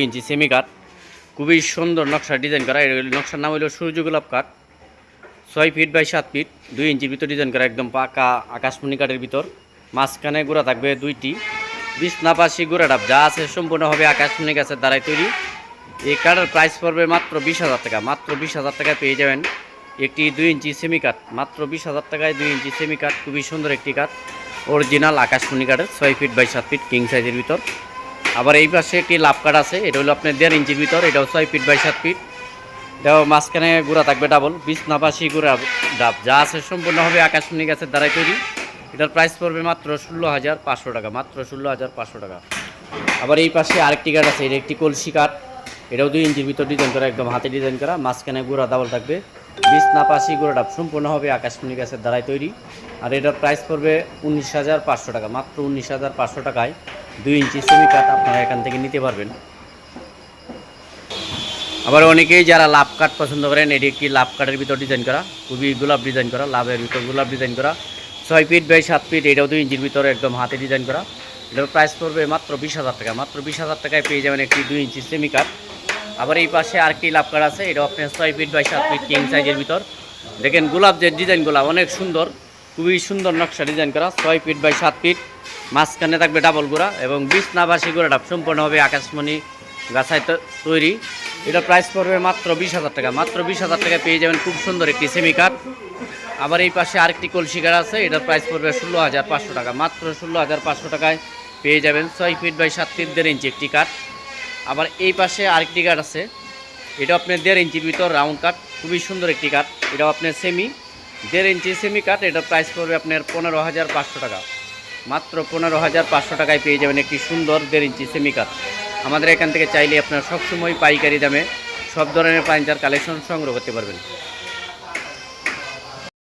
ইঞ্চি semi কাঠ, খুবই সুন্দর নকশা ডিজাইন করা। এর নকশার নাম হলো সূর্য গোলাপ কাঠ। 6 ফিট বাই 7 ফিট 2 ইঞ্চির ভিতর ডিজাইন করা, একদম পাকা আকাশমণি কাঠের ভিতর। মাঝখানে গোড়া থাকবে 2টি, বিছনাপাশি গোড়া ডাব যা আছে সম্পূর্ণ হবে আকাশমণি গাছের দ্বারাই তৈরি। এই কাঠের প্রাইস পড়বে মাত্র 20,000 টাকা। মাত্র 20,000 টাকায় পেয়ে যাবেন একটি 2 ইঞ্চি সেমি কাঠ। মাত্র 20,000 টাকায় 2 ইঞ্চি সেমি কাঠ, খুবই সুন্দর একটি কাঠ, অরিজিনাল আকাশমণি কাঠের 6 ফিট বাই 7 ফিট কিং সাইজের ভিতর। আবার এই পাশে একটি লাভ কাঠ আছে, এটা হলো আপনার 1.5 ইঞ্চির ভিতর, এটাও 6 ফিট বাই 7 ফিট। এটাও মাঝখানে গোড়া থাকবে ডাবল, বিছনাপাশি গোড়া ডাব যা আছে সম্পূর্ণ হবে আকাশমণি গাছের দ্বারাই তৈরি। এটার প্রাইস পড়বে মাত্র 16,500 টাকা। মাত্র 16,500 টাকা। আবার এই পাশে আরেকটি কাঠ আছে, এটা একটি কলসি কাঠ, এটাও 2 ইঞ্চির ভিতর ডিজাইন করা, একদম হাতে ডিজাইন করা, মাঝখানে গোড়া ডাবল থাকবে, বিছনাপাশি গোড়া ডাব সম্পূর্ণ হবে আকাশমণি গাছের দ্বারাই তৈরি। আর এটার প্রাইস পড়বে 19,500 টাকা। মাত্র 19,500 টাকায় 2 ইঞ্চি সেমি কাঠ আপনারা এখান থেকে নিতে পারবেন। আবার অনেকেই যারা লাভ কাঠ পছন্দ করেন, এটি একটি লাভ কাঠের ভিতর ডিজাইন করা, খুবই গোলাপ ডিজাইন করা, লাভের ভিতর গোলাপ ডিজাইন করা, 6 ফিট বাই 7 ফিট, এটাও 2 ইঞ্চির ভিতরে একদম হাতে ডিজাইন করা। এটার প্রাইস পড়বে মাত্র 20,000 টাকা। মাত্র 20,000 টাকায় পেয়ে যাবেন একটি 2 ইঞ্চি সেমি কাঠ। আবার এই পাশে আরেকটি লাভ কাঠ আছে, এটাও আপনার 6 ফিট বাই 7 ফিট কিং সাইজের ভিতর। দেখেন গোলাপ যে ডিজাইনগুলো অনেক সুন্দর, খুবই সুন্দর নকশা ডিজাইন করা, 6 ফিট বাই 7 ফিট, মাঝখানে থাকবে ডাবল গোড়া এবং বিছনাপাশি গোড়া ডাব সম্পূর্ণ হবে আকাশমণি গাছায় তৈরি। এটা প্রাইস পড়বে মাত্র 20,000 টাকা। মাত্র 20,000 টাকায় পেয়ে যাবেন খুব সুন্দর একটি সেমি কাঠ। আবার এই পাশে আরেকটি কলসি কাঠ আছে, এটার প্রাইস পড়বে 16,500 টাকা। মাত্র 16,500 টাকায় পেয়ে যাবেন 6 ফিট বাই 7 ফিট 1.5 ইঞ্চি একটি কাঠ। আবার এই পাশে আরেকটি কাঠ আছে, এটা আপনার 1.5 ইঞ্চির ভিতর রাউন্ড কাঠ, খুবই সুন্দর একটি কাঠ, এটাও আপনার 1.5 ইঞ্চি সেমি কাঠ। এটার প্রাইস পড়বে আপনার 15,500 টাকা। মাত্র 15,500 টাকায় পেয়ে যাবেন একটি সুন্দর 1.5 ইঞ্চি সেমি কাঠ। আমাদের এখান থেকে চাইলে আপনারা সবসময় পাইকারি দামে সব ধরনের ফার্নিচার কালেকশন সংগ্রহ করতে পারবেন।